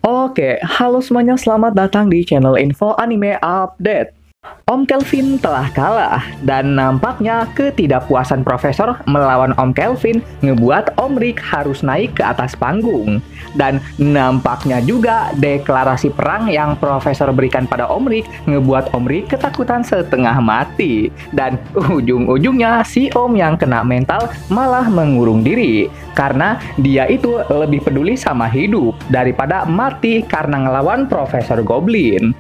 Oke, halo semuanya, selamat datang di channel Info Anime Update. Om Kelvin telah kalah, dan nampaknya ketidakpuasan Profesor melawan Om Kelvin ngebuat Om Rick harus naik ke atas panggung. Dan nampaknya juga deklarasi perang yang Profesor berikan pada Om Rick ngebuat Om Rick ketakutan setengah mati. Dan ujung-ujungnya si Om yang kena mental malah mengurung diri, karena dia itu lebih peduli sama hidup daripada mati karena ngelawan Profesor Goblin.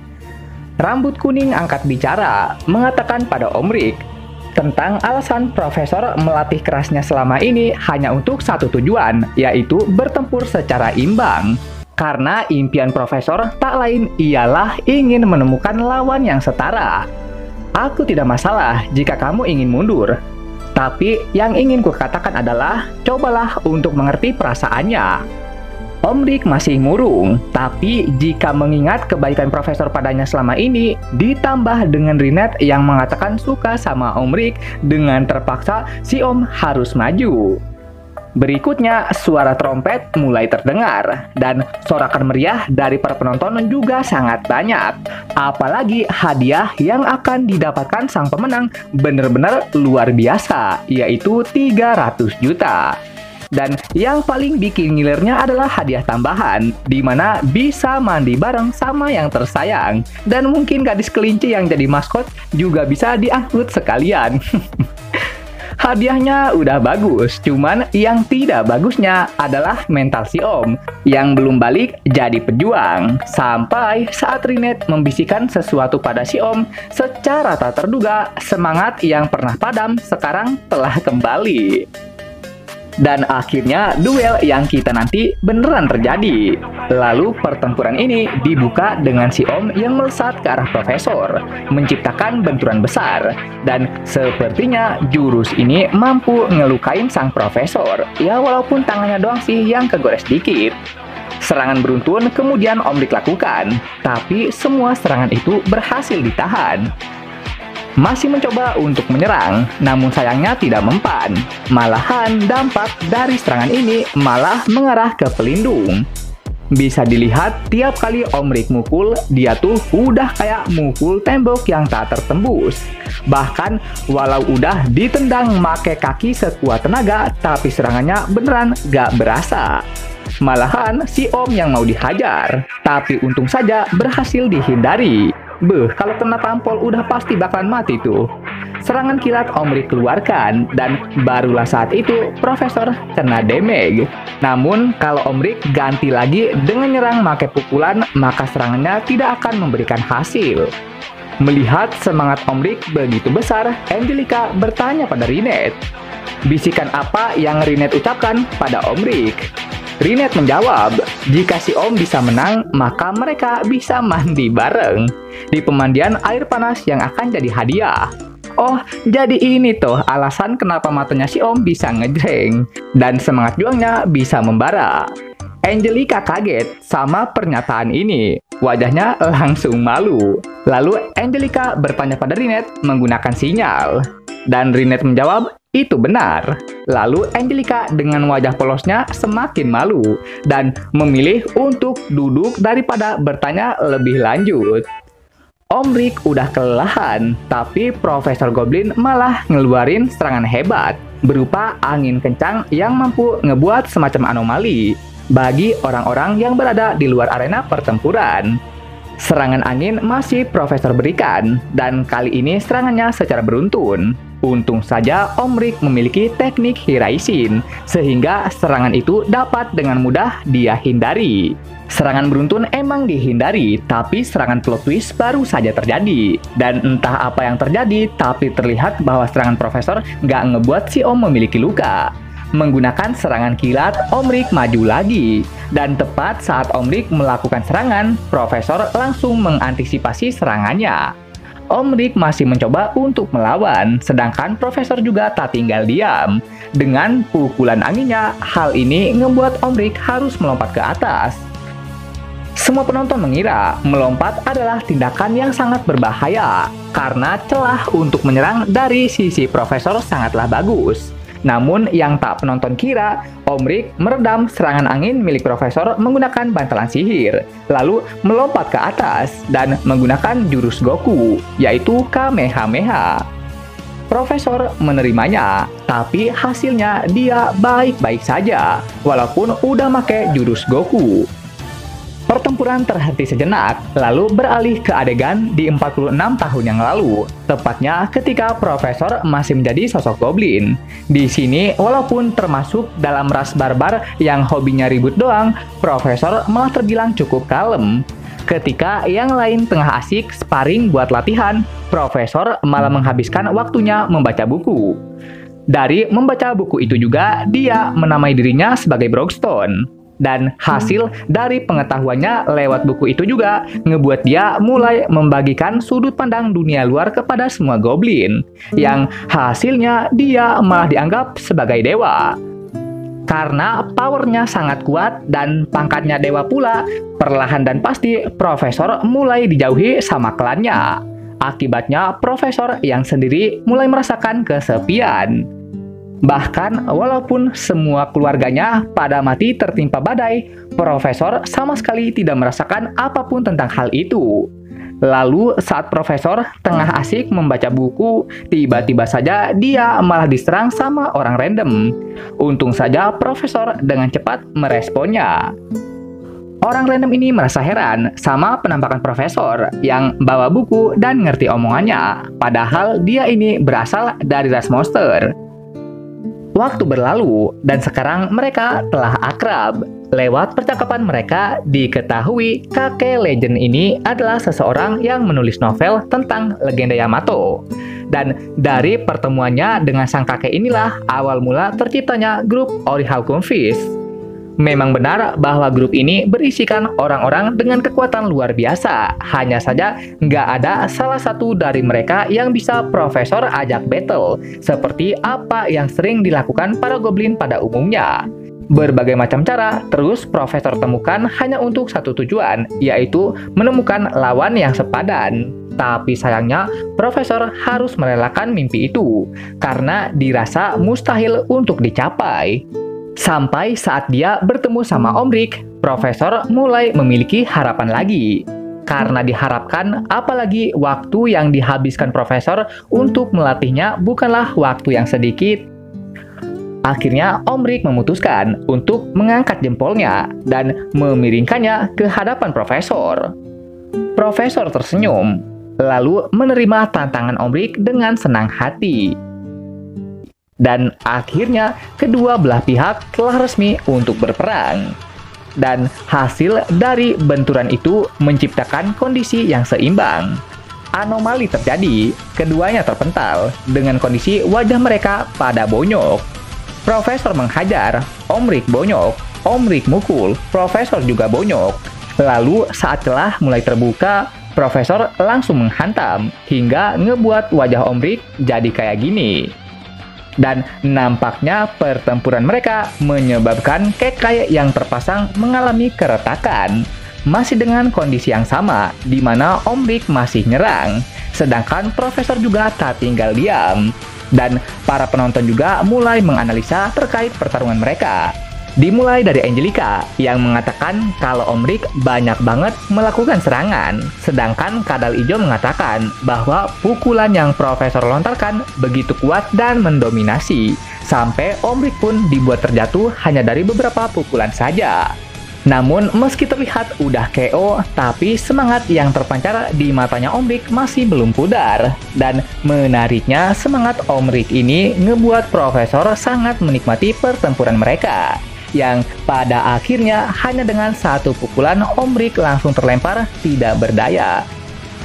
Rambut kuning angkat bicara, mengatakan pada Om Rick tentang alasan Profesor melatih kerasnya selama ini hanya untuk satu tujuan, yaitu bertempur secara imbang. Karena impian Profesor tak lain ialah ingin menemukan lawan yang setara. Aku tidak masalah jika kamu ingin mundur, tapi yang ingin kukatakan adalah cobalah untuk mengerti perasaannya. Om Rick masih murung, tapi jika mengingat kebaikan Profesor padanya selama ini, ditambah dengan Rinette yang mengatakan suka sama Om Rick, dengan terpaksa si Om harus maju. Berikutnya, suara trompet mulai terdengar, dan sorakan meriah dari para penonton juga sangat banyak. Apalagi hadiah yang akan didapatkan sang pemenang benar-benar luar biasa, yaitu 300 juta. Dan yang paling bikin ngilirnya adalah hadiah tambahan, di mana bisa mandi bareng sama yang tersayang. Dan mungkin gadis kelinci yang jadi maskot juga bisa diangkut sekalian. Hadiahnya udah bagus, cuman yang tidak bagusnya adalah mental si Om yang belum balik jadi pejuang. Sampai saat Rinette membisikkan sesuatu pada si Om, secara tak terduga semangat yang pernah padam sekarang telah kembali. Dan akhirnya duel yang kita nanti beneran terjadi. Lalu pertempuran ini dibuka dengan si Om yang melesat ke arah Profesor, menciptakan benturan besar. Dan sepertinya jurus ini mampu ngelukain sang Profesor. Ya walaupun tangannya doang sih yang kegores dikit. Serangan beruntun kemudian Om Rick lakukan, tapi semua serangan itu berhasil ditahan. Masih mencoba untuk menyerang, namun sayangnya tidak mempan. Malahan dampak dari serangan ini malah mengarah ke pelindung. Bisa dilihat tiap kali Om Rick mukul, dia tuh udah kayak mukul tembok yang tak tertembus. Bahkan walau udah ditendang make kaki sekuat tenaga, tapi serangannya beneran gak berasa. Malahan si Om yang mau dihajar, tapi untung saja berhasil dihindari. Kalau kena tampol udah pasti bakalan mati tuh. Serangan kilat Om Rick keluarkan, dan barulah saat itu Profesor kena damage. Namun kalau Om Rick ganti lagi dengan nyerang make pukulan, maka serangannya tidak akan memberikan hasil. Melihat semangat Om Rick begitu besar, Angelica bertanya pada Rinette. Bisikan apa yang Rinette ucapkan pada Om Rick? Rinette menjawab, jika si Om bisa menang, maka mereka bisa mandi bareng di pemandian air panas yang akan jadi hadiah. Oh, jadi ini tuh alasan kenapa matanya si Om bisa ngejreng dan semangat juangnya bisa membara. Angelica kaget sama pernyataan ini. Wajahnya langsung malu. Lalu Angelica bertanya pada Rinette menggunakan sinyal. Dan Rinette menjawab, itu benar. Lalu Angelica dengan wajah polosnya semakin malu dan memilih untuk duduk daripada bertanya lebih lanjut. Om Rick udah kelelahan, tapi Profesor Goblin malah ngeluarin serangan hebat berupa angin kencang yang mampu ngebuat semacam anomali bagi orang-orang yang berada di luar arena pertempuran. Serangan angin masih Profesor berikan, dan kali ini serangannya secara beruntun. Untung saja Om Rick memiliki teknik Hiraisin, sehingga serangan itu dapat dengan mudah dia hindari. Serangan beruntun emang dihindari, tapi serangan plot twist baru saja terjadi. Dan entah apa yang terjadi, tapi terlihat bahwa serangan Profesor nggak ngebuat si Om memiliki luka. Menggunakan serangan kilat, Om Rick maju lagi. Dan tepat saat Om Rick melakukan serangan, Profesor langsung mengantisipasi serangannya. Om Rick masih mencoba untuk melawan, sedangkan Profesor juga tak tinggal diam. Dengan pukulan anginnya, hal ini membuat Om Rick harus melompat ke atas. Semua penonton mengira melompat adalah tindakan yang sangat berbahaya, karena celah untuk menyerang dari sisi Profesor sangatlah bagus. Namun yang tak penonton kira, Om Rick meredam serangan angin milik Profesor menggunakan bantalan sihir, lalu melompat ke atas dan menggunakan jurus Goku, yaitu Kamehameha. Profesor menerimanya, tapi hasilnya dia baik-baik saja, walaupun udah make jurus Goku. Pertempuran terhenti sejenak, lalu beralih ke adegan di 46 tahun yang lalu, tepatnya ketika Profesor masih menjadi sosok goblin. Di sini, walaupun termasuk dalam ras barbar yang hobinya ribut doang, Profesor malah terbilang cukup kalem. Ketika yang lain tengah asik sparring buat latihan, Profesor malah menghabiskan waktunya membaca buku. Dari membaca buku itu juga, dia menamai dirinya sebagai Brockstone. Dan hasil dari pengetahuannya lewat buku itu juga ngebuat dia mulai membagikan sudut pandang dunia luar kepada semua goblin, yang hasilnya dia malah dianggap sebagai dewa. Karena powernya sangat kuat dan pangkatnya dewa pula, perlahan dan pasti Profesor mulai dijauhi sama klannya. Akibatnya Profesor yang sendiri mulai merasakan kesepian. Bahkan walaupun semua keluarganya pada mati tertimpa badai, Profesor sama sekali tidak merasakan apapun tentang hal itu. Lalu saat Profesor tengah asik membaca buku, tiba-tiba saja dia malah diserang sama orang random. Untung saja Profesor dengan cepat meresponnya. Orang random ini merasa heran sama penampakan Profesor yang bawa buku dan ngerti omongannya, padahal dia ini berasal dari ras monster. Waktu berlalu, dan sekarang mereka telah akrab. Lewat percakapan mereka, diketahui kakek legend ini adalah seseorang yang menulis novel tentang legenda Yamato. Dan dari pertemuannya dengan sang kakek inilah awal mula terciptanya grup Orihaukum Fist. Memang benar bahwa grup ini berisikan orang-orang dengan kekuatan luar biasa. Hanya saja nggak ada salah satu dari mereka yang bisa Profesor ajak battle, seperti apa yang sering dilakukan para goblin pada umumnya. Berbagai macam cara terus Profesor temukan hanya untuk satu tujuan, yaitu menemukan lawan yang sepadan. Tapi sayangnya, Profesor harus merelakan mimpi itu, karena dirasa mustahil untuk dicapai. Sampai saat dia bertemu sama Om Rick, Profesor mulai memiliki harapan lagi. Karena diharapkan, apalagi waktu yang dihabiskan Profesor untuk melatihnya bukanlah waktu yang sedikit. Akhirnya Om Rick memutuskan untuk mengangkat jempolnya dan memiringkannya ke hadapan Profesor. Profesor tersenyum, lalu menerima tantangan Om Rick dengan senang hati. Dan akhirnya kedua belah pihak telah resmi untuk berperang. Dan hasil dari benturan itu menciptakan kondisi yang seimbang. Anomali terjadi, keduanya terpental dengan kondisi wajah mereka pada bonyok. Profesor menghajar, Om Rick bonyok, Om Rick mukul, Profesor juga bonyok. Lalu saat celah mulai terbuka, Profesor langsung menghantam hingga ngebuat wajah Om Rick jadi kayak gini. Dan nampaknya pertempuran mereka menyebabkan kekai yang terpasang mengalami keretakan. Masih dengan kondisi yang sama, di mana Om Rick masih nyerang, sedangkan Profesor juga tak tinggal diam. Dan para penonton juga mulai menganalisa terkait pertarungan mereka. Dimulai dari Angelica yang mengatakan kalau Om Rick banyak banget melakukan serangan, sedangkan Kadal Ijo mengatakan bahwa pukulan yang Profesor lontarkan begitu kuat dan mendominasi, sampai Om Rick pun dibuat terjatuh hanya dari beberapa pukulan saja. Namun meski terlihat udah KO, tapi semangat yang terpancar di matanya Om Rick masih belum pudar. Dan menariknya, semangat Om Rick ini ngebuat Profesor sangat menikmati pertempuran mereka, yang pada akhirnya hanya dengan satu pukulan Om Rick langsung terlempar tidak berdaya.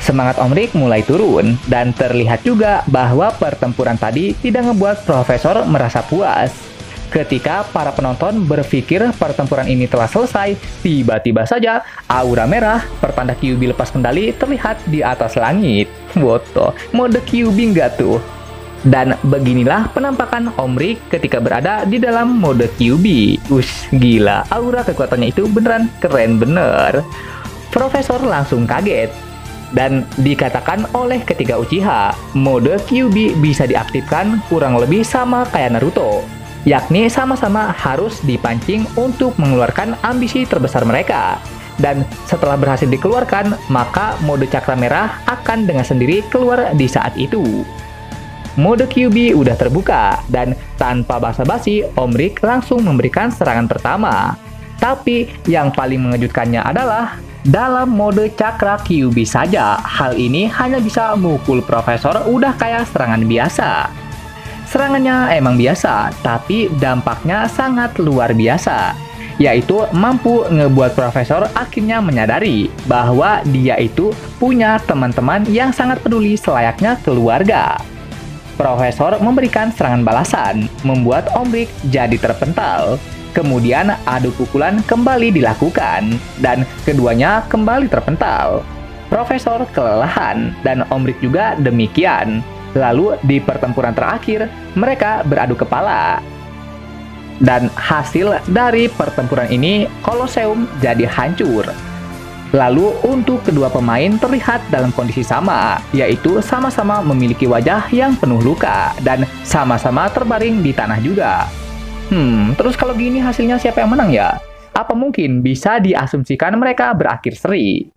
Semangat Om Rick mulai turun, dan terlihat juga bahwa pertempuran tadi tidak ngebuat Profesor merasa puas. Ketika para penonton berpikir pertempuran ini telah selesai, tiba-tiba saja aura merah pertanda Kyuubi lepas kendali terlihat di atas langit. Woto, mode Kyuubi nggak tuh? Dan beginilah penampakan Om Rick ketika berada di dalam mode Kyuubi. Gila, aura kekuatannya itu beneran keren bener. Profesor langsung kaget. Dan dikatakan oleh ketiga Uchiha, mode Kyuubi bisa diaktifkan kurang lebih sama kayak Naruto, yakni sama-sama harus dipancing untuk mengeluarkan ambisi terbesar mereka. Dan setelah berhasil dikeluarkan, maka mode cakra merah akan dengan sendiri keluar di saat itu. Mode Kyuubi udah terbuka, dan tanpa basa-basi, Om Rick langsung memberikan serangan pertama. Tapi yang paling mengejutkannya adalah dalam mode cakra Kyuubi saja, hal ini hanya bisa mukul Profesor udah kayak serangan biasa. Serangannya emang biasa, tapi dampaknya sangat luar biasa, yaitu mampu ngebuat Profesor akhirnya menyadari bahwa dia itu punya teman-teman yang sangat peduli selayaknya keluarga. Profesor memberikan serangan balasan, membuat Om Rick jadi terpental. Kemudian adu pukulan kembali dilakukan, dan keduanya kembali terpental. Profesor kelelahan, dan Om Rick juga demikian. Lalu di pertempuran terakhir, mereka beradu kepala. Dan hasil dari pertempuran ini, Colosseum jadi hancur. Lalu untuk kedua pemain terlihat dalam kondisi sama, yaitu sama-sama memiliki wajah yang penuh luka, dan sama-sama terbaring di tanah juga. Terus kalau gini hasilnya siapa yang menang ya? Apa mungkin bisa diasumsikan mereka berakhir seri?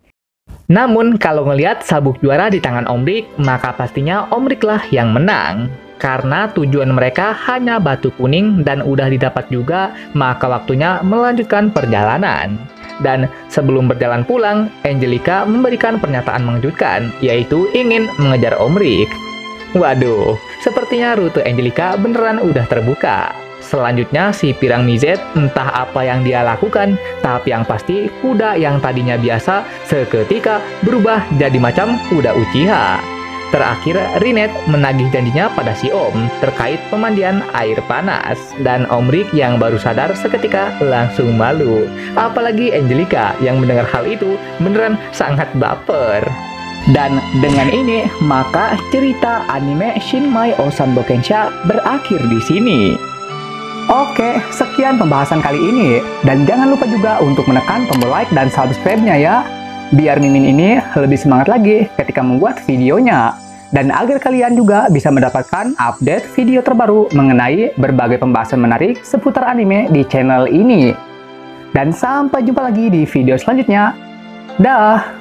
Namun kalau ngelihat sabuk juara di tangan Om Rick, maka pastinya Om Rick lah yang menang. Karena tujuan mereka hanya batu kuning dan udah didapat juga, maka waktunya melanjutkan perjalanan. Dan sebelum berjalan pulang, Angelica memberikan pernyataan mengejutkan, yaitu ingin mengejar Om Rick. Waduh, sepertinya rute Angelica beneran udah terbuka. Selanjutnya si Pirang Mizet entah apa yang dia lakukan, tapi yang pasti kuda yang tadinya biasa seketika berubah jadi macam kuda Uchiha. Terakhir, Rinette menagih janjinya pada si Om terkait pemandian air panas, dan Om Rick yang baru sadar seketika langsung malu. Apalagi Angelica yang mendengar hal itu beneran sangat baper. Dan dengan ini, maka cerita anime Shinmai Osan Bokensha berakhir di sini. Oke, sekian pembahasan kali ini. Dan jangan lupa juga untuk menekan tombol like dan subscribe-nya ya. Biar Mimin ini lebih semangat lagi ketika membuat videonya. Dan agar kalian juga bisa mendapatkan update video terbaru mengenai berbagai pembahasan menarik seputar anime di channel ini. Dan sampai jumpa lagi di video selanjutnya. Dah!